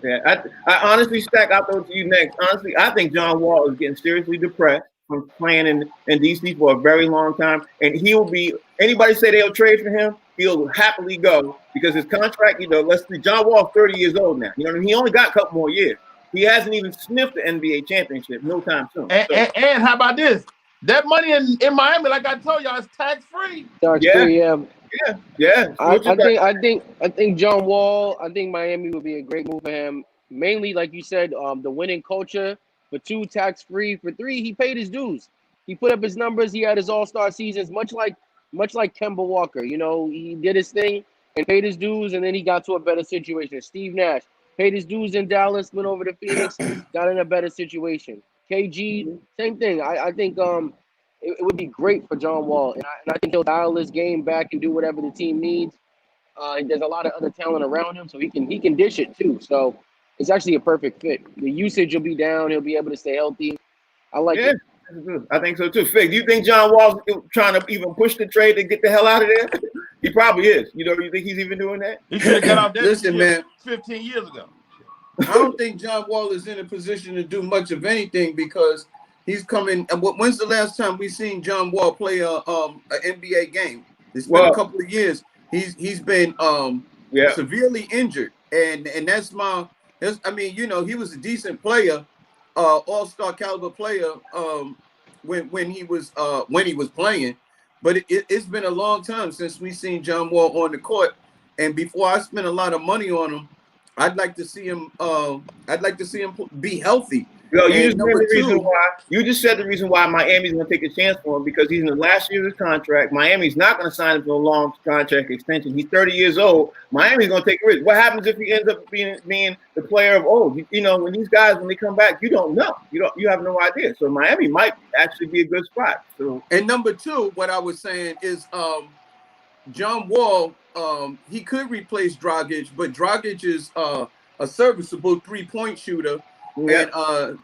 I honestly, Stack, I'll throw it to you next. Honestly, I think John Wall is getting seriously depressed from playing in D.C. for a very long time. And anybody say they'll trade for him, he'll happily go because his contract, let's see, John Wall's 30 years old now. He only got a couple more years. He hasn't even sniffed the NBA championship no time soon. And how about this? That money in Miami, like I told y'all, is tax-free. Tax-free, yeah. Yeah. I think John Wall, I think Miami would be a great move for him. Mainly, like you said, the winning culture. For 2, tax-free. For 3, he paid his dues. He put up his numbers. He had his all-star seasons, much like Kemba Walker. He did his thing and paid his dues, and then he got to a better situation. Steve Nash paid his dues in Dallas, went over to Phoenix, got in a better situation. KG, same thing. I think it would be great for John Wall, and I think he'll dial his game back and do whatever the team needs. There's a lot of other talent around him, so he can dish it too. So it's actually a perfect fit. The usage will be down. He'll be able to stay healthy. I like it. I think so too. Fig, do you think John Wall's trying to even push the trade to get the hell out of there? He probably is. You think he's even doing that? He should have got out there. Listen, man, 15 years ago. I don't think John Wall is in a position to do much of anything because he's coming. When's the last time we seen John Wall play an NBA game? It's been a couple of years. He's been severely injured, and he was a decent player, all-star caliber player when he was playing, but it's been a long time since we've seen John Wall on the court. And before I spend a lot of money on him, I'd like to see him. I'd like to see him be healthy. You just said the reason why Miami's going to take a chance for him because he's in the last year of his contract. Miami's not going to sign him for a long contract extension. He's 30 years old. Miami's going to take a risk. What happens if he ends up being the player of old? When these guys, when they come back, you don't know. You have no idea. So Miami might actually be a good spot. So. And number 2, what I was saying is John Wall. He could replace Dragic, but Dragic is a serviceable 3-point shooter. Yeah. And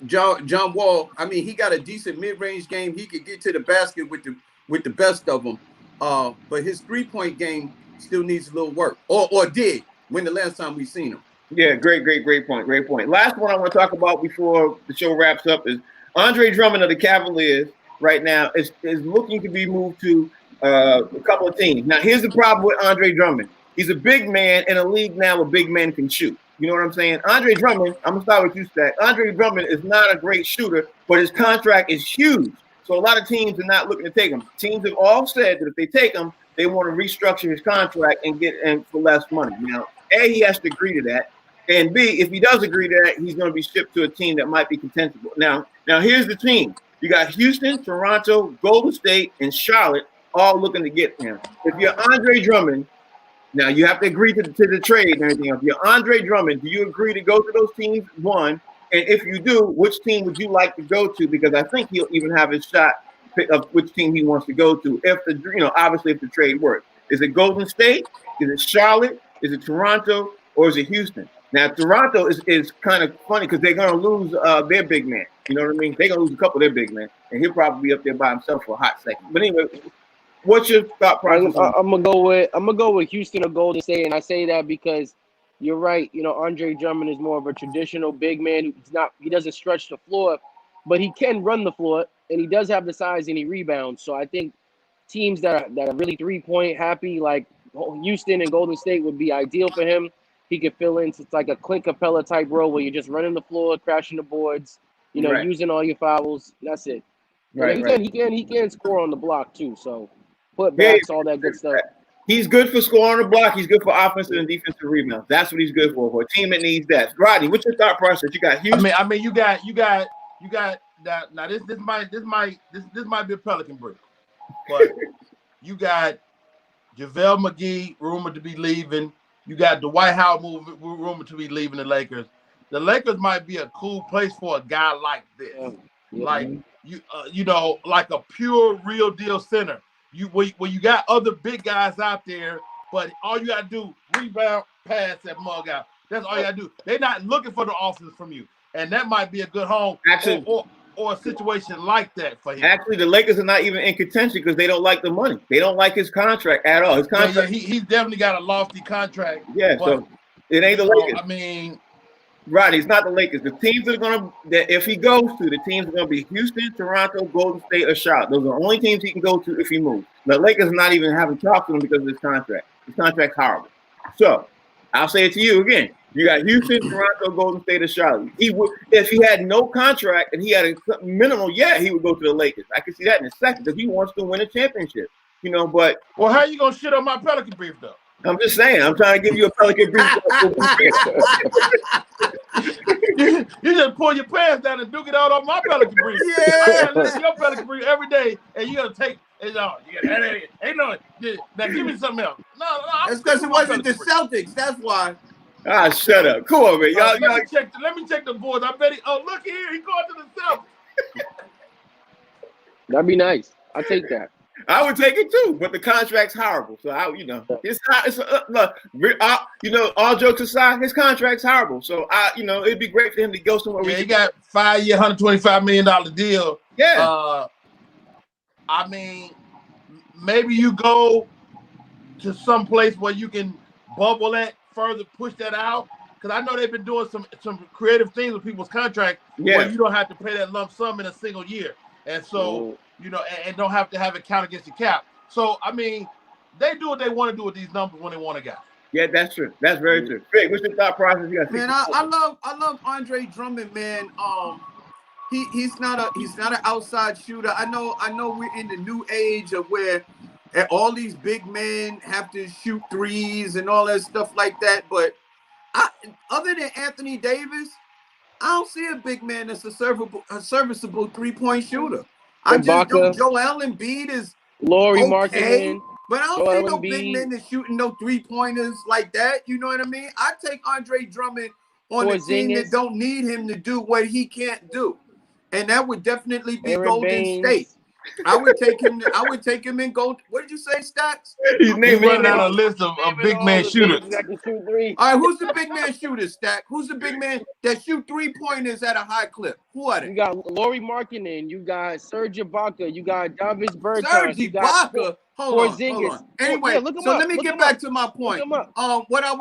John Wall, he got a decent mid-range game. He could get to the basket with the best of them. But his 3-point game still needs a little work, or did when the last time we seen him. Yeah, great point. Last one I want to talk about before the show wraps up is Andre Drummond of the Cavaliers. Right now is looking to be moved to a couple of teams. Now, here's the problem with Andre Drummond. He's a big man in a league now where big men can shoot. You know what I'm saying? Andre Drummond, I'm going to start with you, Stack. Andre Drummond is not a great shooter, but his contract is huge. So a lot of teams are not looking to take him. Teams have all said that if they take him, they want to restructure his contract and get him for less money. Now, A, he has to agree to that. And B, if he does agree to that, he's going to be shipped to a team that might be contestable. Now here's the team. You got Houston, Toronto, Golden State, and Charlotte all looking to get him. If you're Andre Drummond, now you have to agree to the trade and everything else. If you're Andre Drummond, do you agree to go to those teams? One, and if you do, which team would you like to go to? Because I think he'll even have his shot of which team he wants to go to. If obviously if the trade works, is it Golden State? Is it Charlotte? Is it Toronto? Or is it Houston? Now Toronto is kind of funny because they're going to lose their big man. You know what I mean? They're going to lose a couple of their big men, and he'll probably be up there by himself for a hot second. But anyway. What's your thought process? I'm gonna go with Houston or Golden State, and I say that because you're right. Andre Drummond is more of a traditional big man. He doesn't stretch the floor, but he can run the floor, and he does have the size and he rebounds. So I think teams that are really 3-point happy, like Houston and Golden State, would be ideal for him. He could fill in. It's like a Clint Capella type role where you're just running the floor, crashing the boards, using all your fouls. That's it. Right. He can score on the block too. So. Putbacks, all that good stuff. He's good for scoring on the block. He's good for offensive and defensive rebounds. That's what he's good for a team that needs that. Rodney, what's your thought process? You got Houston. You got this might be a Pelican break, but you got JaVale McGee rumored to be leaving. You got Dwight Howard rumored to be leaving the Lakers. The Lakers might be a cool place for a guy like this, like like a pure, real deal center. Where you got other big guys out there, but all you gotta do rebound, pass that mug out. That's all you gotta do. They're not looking for the offense from you, and that might be a good home. Actually, or a situation like that for him. Actually, the Lakers are not even in contention because they don't like the money. They don't like his contract at all. His contract, he's definitely got a lofty contract. Yeah, so it ain't the Lakers. I mean, right, it's not the Lakers. The teams that are that if he goes to, the teams are gonna be Houston, Toronto, Golden State, or Charlotte. Those are the only teams he can go to if he moves. The Lakers are not even having talked to him because of his contract. His contract's horrible. So I'll say it to you again. You got Houston, Toronto, Golden State, or Charlotte. He would, if he had no contract and he had a minimal, he would go to the Lakers. I can see that in a second because he wants to win a championship. But how you gonna shit on my Pelican brief though? I'm just saying. I'm trying to give you a Pelican brief. You just pull your pants down and duke it out on my Pelican brief. I listen to your Pelican brief every day, and you gotta take. Now give me something else. No. It's because it wasn't the Celtics. That's why. Ah, shut up. Come on, man. Let me check the boards. I bet look here. He going to the Celtics. That'd be nice. I'll take that. I would take it too, but the contract's horrible. So all jokes aside, his contract's horrible. So it'd be great for him to go somewhere. Yeah, he got 5-year, $125 million deal. Yeah. I mean, maybe you go to some place where you can bubble that further, push that out. Because I know they've been doing some creative things with people's contracts where you don't have to pay that lump sum in a single year. And so, and don't have to have it count against the cap. So, I mean, they do what they want to do with these numbers when they want to go. Yeah, that's true. That's very true. Fig, what's your thought process? Man, I love Andre Drummond, man. He's not an outside shooter. I know we're in the new age of where all these big men have to shoot threes and all that stuff like that. But other than Anthony Davis, I don't see a big man that's a serviceable 3-point shooter. I just don't. Joel Embiid is Lauri Markkanen, but I don't see no big men that's shooting no 3-pointers like that. You know what I mean? I take Andre Drummond on a team that don't need him to do what he can't do, and that would definitely be Golden State. I would take him in gold. What did you say, Stacks? He's running out a list of big man shooters. All right, who's the big man shooter, Stack? Who's the big man that shoot 3-pointers at a high clip? Who are they? You got Lauri Markkanen, you got Serge Ibaka, you got Davis Bertans, Serge Ibaka. Hold on. Anyway, so let me get back to my point. What I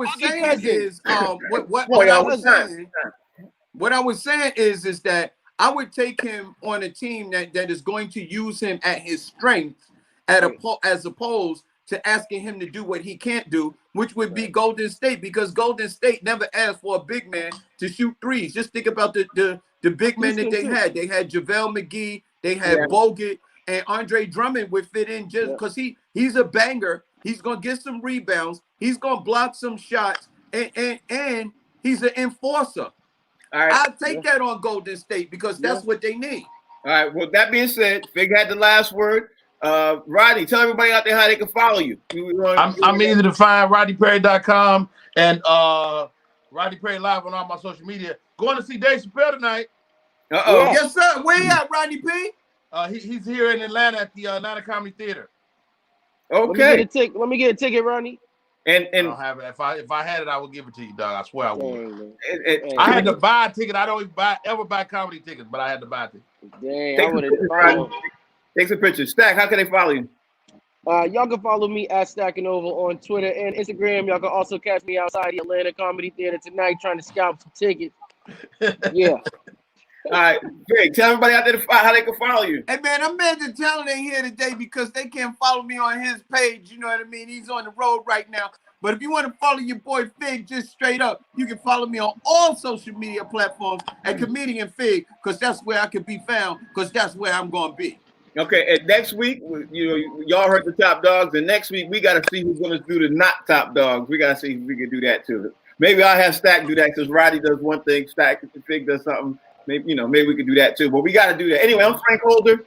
was saying is that I would take him on a team that is going to use him at his strength, as opposed to asking him to do what he can't do, which would be Golden State, because Golden State never asked for a big man to shoot threes. Just think about the big men that they had. They had JaVale McGee, they had Bogut, and Andre Drummond would fit in just because he's a banger. He's gonna get some rebounds. He's gonna block some shots, and he's an enforcer. All right. I'll take that on Golden State because that's what they need. All right. Well, that being said, Fig had the last word. Rodney, tell everybody out there how they can follow you. I'm easy to find, RodneyPerry.com and Rodney Perry Live on all my social media. Going to see Dave Chappelle tonight. Yes, sir. Where you at, Rodney P? He's here in Atlanta at the Atlanta Comedy Theater. Okay. Let me get a ticket, Rodney. And I don't have it. If I had it, I would give it to you, dog. I swear I would. I had to buy a ticket. I don't ever buy comedy tickets, but I had to buy a ticket. Take some pictures. Stack, how can they follow you? Y'all can follow me at Stacking Over on Twitter and Instagram. Y'all can also catch me outside the Atlanta Comedy Theater tonight trying to scalp some tickets. Yeah. All right, Greg, tell everybody out there how they can follow you. Hey, man, I'm mad the talent ain't here today because they can't follow me on his page. You know what I mean? He's on the road right now. But if you want to follow your boy Fig just straight up, you can follow me on all social media platforms at Comedian Fig because that's where I can be found because that's where I'm going to be. Okay, and next week, y'all heard the top dogs, and next week we got to see who's going to do the not top dogs. We got to see if we can do that too. Maybe I'll have Stack do that because Roddy does one thing, Stack Fig does something. Maybe maybe we could do that too. But we got to do that anyway. I'm Frank Holder.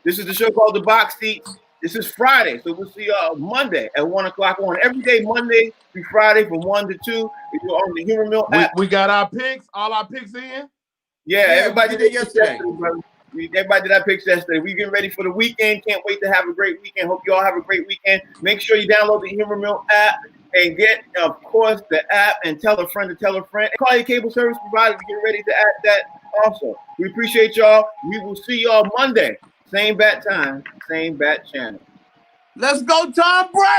This is the show called The Box Seats. This is Friday, so we'll see y'all Monday at 1:00 on every day, Monday through Friday from 1 to 2. If you're on the Humor Mill app. We got our picks, all our picks in. Yeah, everybody did it yesterday. Everybody did our picks yesterday. We getting ready for the weekend. Can't wait to have a great weekend. Hope you all have a great weekend. Make sure you download the Humor Mill app and get, of course, the app and tell a friend to tell a friend. Call your cable service provider to get ready to add that also. We appreciate y'all. We will see y'all Monday. Same bat time, same bat channel. Let's go, Tom Brady.